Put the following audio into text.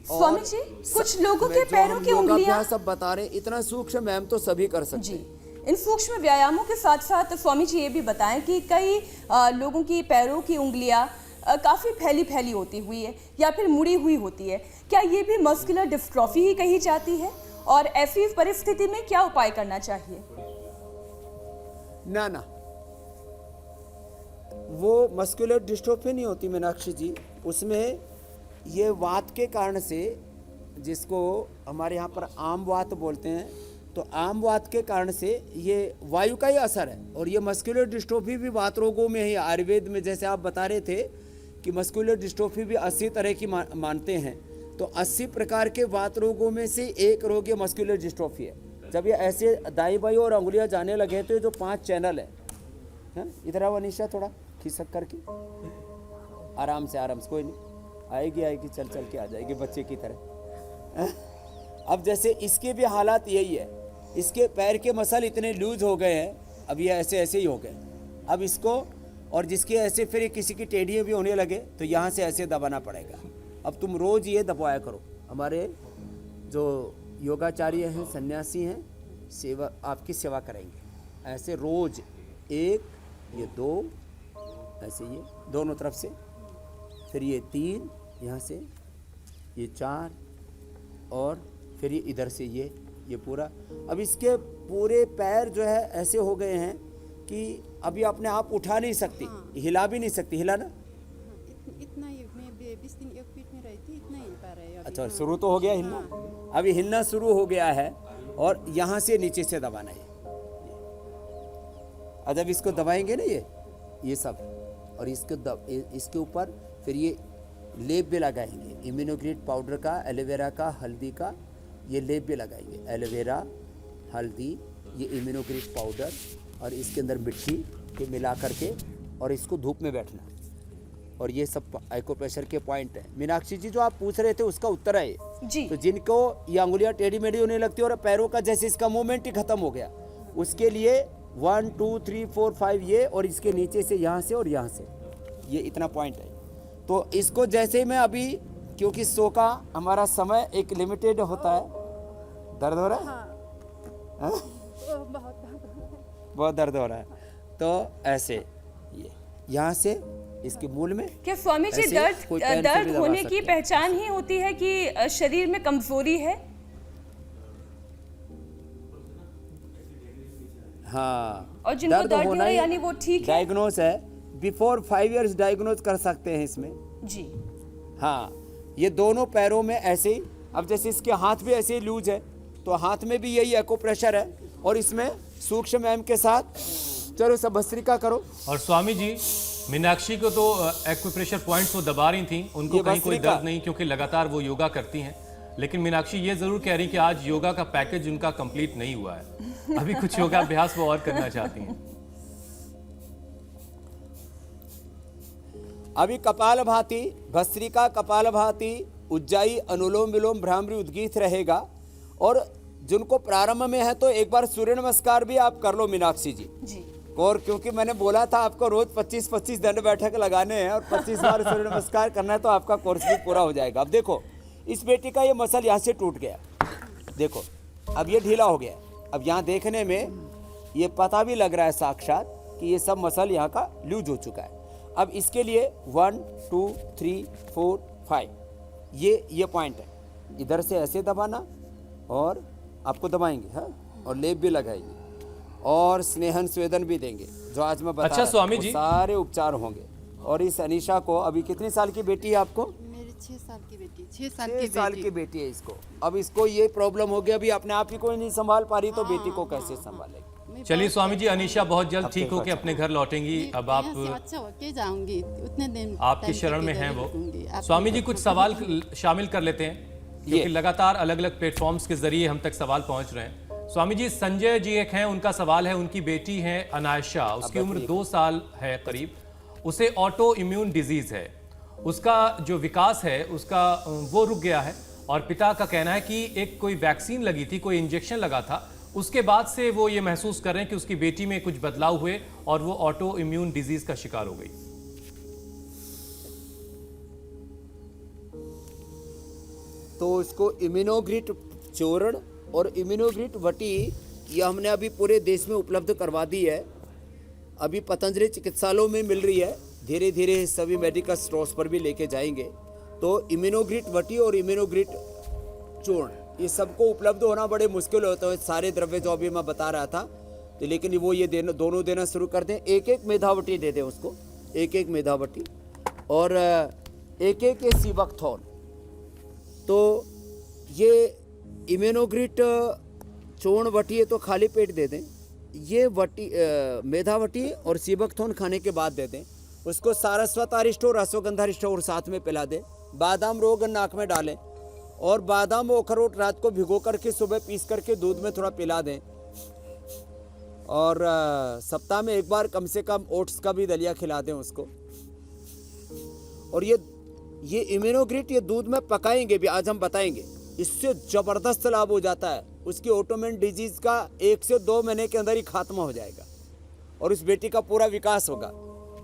स्वामी जी, कुछ लोगों के पैरों की उंगलियां सब बता रहे, इतना सूक्ष्म मैम तो सभी कर सकते जी, हैं। इन सूक्ष्म व्यायामों के साथ साथ स्वामी जी ये भी बताएं कि कई लोगों की पैरों की उंगलियां काफी फैली होती हुई है या फिर मुड़ी हुई होती है, क्या ये भी मस्कुलर डिस्ट्रॉफी ही कही जाती है? और ऐसी परिस्थिति में क्या उपाय करना चाहिए? ना, वो मस्कुलर डिस्ट्रोफी नहीं होती मीनाक्षी जी, उसमें ये वात के कारण से, जिसको हमारे यहाँ पर आम वात बोलते हैं, तो आम वात के कारण से ये वायु का ही असर है। और ये मस्कुलर डिस्ट्रोफी भी वात रोगों में ही, आयुर्वेद में जैसे आप बता रहे थे कि मस्कुलर डिस्ट्रोफी भी 80 तरह की मानते हैं, तो 80 प्रकार के वात रोगों में से एक रोग ये मस्कुलर डिस्ट्रोफी है। जब ये ऐसे दाई बाई और अंगुलियां जाने लगे तो ये जो 5 चैनल है, इधर आओ अनीशा, थोड़ा खिसक करके, आराम से कोई नहीं, आएगी चल के आ जाएगी बच्चे की तरह। अब जैसे इसके भी हालात यही है, इसके पैर के मसल इतने लूज हो गए हैं, अब ये ऐसे ही हो गए। अब इसको, और जिसके ऐसे फिर किसी की टेढ़ियाँ भी होने लगे तो यहाँ से ऐसे दबाना पड़ेगा। अब तुम रोज़ ये दबाया करो। हमारे जो योगाचार्य हैं, सन्यासी हैं, सेवा आपकी सेवा करेंगे ऐसे रोज़, 1, ये 2, ऐसे ये दोनों तरफ से, फिर ये 3 यहाँ से, ये 4, और फिर ये इधर से ये पूरा। अब इसके पूरे पैर जो है ऐसे हो गए हैं कि अभी अपने आप उठा नहीं सकती, हिला भी नहीं सकती। हिला ना, इतना ही, मैं 20 दिन एक पीठ में रही थी, इतना ही पा रही है अभी। अच्छा, शुरू तो हो गया हिलना, अभी हिलना शुरू हो गया है। और यहाँ से नीचे से दबाना है। और जब इसको दबाएंगे ना ये सब, और इसके ऊपर फिर ये लेप भी लगाएंगे, इम्यूनोग्रेड पाउडर का, एलोवेरा का, हल्दी का, ये लेप भी लगाएंगे। एलोवेरा, हल्दी, ये इम्यूनोग्रेड पाउडर, और इसके अंदर मिट्टी के मिला करके, और इसको धूप में बैठना। और ये सब एक्यूप्रेशर के पॉइंट है। मीनाक्षी जी, जो आप पूछ रहे थे उसका उत्तर है जी। तो जिनको ये अंगुलियां टेढ़ी मेढ़ी होने लगती है और पैरों का जैसे इसका मूवमेंट ही खत्म हो गया, उसके लिए 1 2 3 4 5 ये, और इसके नीचे से यहाँ से और यहाँ से, ये इतना पॉइंट है। तो इसको जैसे ही मैं अभी, क्योंकि शो का हमारा समय एक लिमिटेड होता है। दर्द हो रहा है? हाँ? बहुत दर्द हो रहा है। तो ऐसे ये यहाँ से इसके मूल में, क्या स्वामी जी दर्द होने की पहचान ही होती है कि शरीर में कमजोरी है? हाँ, और जिनको दर्द हो रहा है यानी वो ठीक है, डायग्नोज है। बिफोर 5 इयर्स डायग्नोज कर सकते हैं इसमें जी। हाँ, ये दोनों पैरों में ऐसे ही, अब जैसे इसके हाथ भी ऐसे ही लूज है, तो हाथ में भी यही एक्यूप्रेशर है। और इसमें सूक्ष्म एम के साथ, चलो सब भस्त्रिका करो। और स्वामी जी, मीनाक्षी को तो एक्यूप्रेशर पॉइंट्स वो दबा रही थी, उनको कहीं कोई दर्द नहीं, क्योंकि लगातार वो योगा करती हैं। लेकिन मीनाक्षी ये जरूर कह रही कि आज योगा का पैकेज उनका कंप्लीट नहीं हुआ है, अभी कुछ योगाभ्यास वो और करना चाहती हैं। अभी कपालभाति, भस्त्रिका, कपालभाति, उज्जाई, अनुलोम विलोम, भ्रामरी, उद्गीत रहेगा। और जिनको प्रारंभ में है तो एक बार सूर्य नमस्कार भी आप कर लो मीनाक्षी जी। और क्योंकि मैंने बोला था आपको रोज 25-25 दंड बैठक लगाने हैं और 25 बार सूर्य नमस्कार करना है, तो आपका कोर्स भी पूरा हो जाएगा। अब देखो, इस बेटी का ये मसल यहाँ से टूट गया, देखो अब ये ढीला हो गया। अब यहाँ देखने में ये पता भी लग रहा है साक्षात कि ये सब मसल यहाँ का लूज हो चुका है। अब इसके लिए 1 2 3 4 5 ये पॉइंट है। इधर से ऐसे दबाना, और आपको दबाएंगे, हाँ, और लेप भी लगाएंगे, और स्नेहन स्वेदन भी देंगे, जो आज मैं बता अच्छा स्वामी जी, सारे उपचार होंगे। और इस अनीशा को, अभी कितनी साल की बेटी है आपको? मेरी 6 साल की बेटी, 6 साल की बेटी है इसको। अब इसको ये प्रॉब्लम हो गया, अभी अपने आप ही कोई नहीं संभाल पा रही, तो बेटी को कैसे संभालेगी? चलिए स्वामी जी, अनीशा बहुत जल्द ठीक होकर अपने घर लौटेंगी। अब आप अच्छा होके जाऊंगी, उतने दिन आपकी शरण में हैं वो। स्वामी जी, कुछ सवाल शामिल कर लेते हैं, क्योंकि लगातार अलग अलग प्लेटफॉर्म्स के जरिए हम तक सवाल पहुंच रहे हैं। स्वामी जी, संजय जी एक हैं, उनका सवाल है, उनकी बेटी है अनायशा, उसकी उम्र 2 साल है करीब, उसे ऑटो इम्यून डिजीज है, उसका जो विकास है उसका वो रुक गया है, और पिता का कहना है कि एक कोई वैक्सीन लगी थी, कोई इंजेक्शन लगा था, उसके बाद से वो ये महसूस कर रहे हैं कि उसकी बेटी में कुछ बदलाव हुए और वो ऑटो इम्यून डिजीज का शिकार हो गई। तो तो इसको इम्यूनोग्रिट चूर्ण और इम्यूनोग्रिट वटी ये हमने अभी पूरे देश में उपलब्ध करवा दी है। अभी पतंजलि चिकित्सालयों में मिल रही है, धीरे धीरे सभी मेडिकल स्टोर्स पर भी लेके जाएंगे। तो इम्यूनोग्रिट वटी और इम्यूनोग्रिट चूर्ण ये सबको उपलब्ध होना बड़े मुश्किल होते हैं, सारे द्रव्य जो अभी मैं बता रहा था। तो लेकिन वो ये दोनों देना शुरू कर दें। एक एक मेधावटी दे दें उसको, एक एक मेधावटी और एक एक सीबकथॉन। तो ये इम्यूनोग्रिट चूर्ण वटी है तो खाली पेट दे दें। ये वटी मेधावटी और सीबकथॉन खाने के बाद दे दें। उसको सारस्वत अरिष्ट और अश्वगंधा अरिष्ट और साथ में पिला दें। बादाम रोग नाक में डालें और बादाम और अखरोट रात को भिगो करके सुबह पीस करके दूध में थोड़ा पिला दें। और सप्ताह में एक बार कम से कम ओट्स का भी दलिया खिला दें उसको। और ये इम्यूनोग्रिट ये दूध में पकाएंगे भी, आज हम बताएंगे। इससे ज़बरदस्त लाभ हो जाता है। उसकी ऑटोइम्यून डिजीज़ का 1 से 2 महीने के अंदर ही खात्मा हो जाएगा और उस बेटी का पूरा विकास होगा।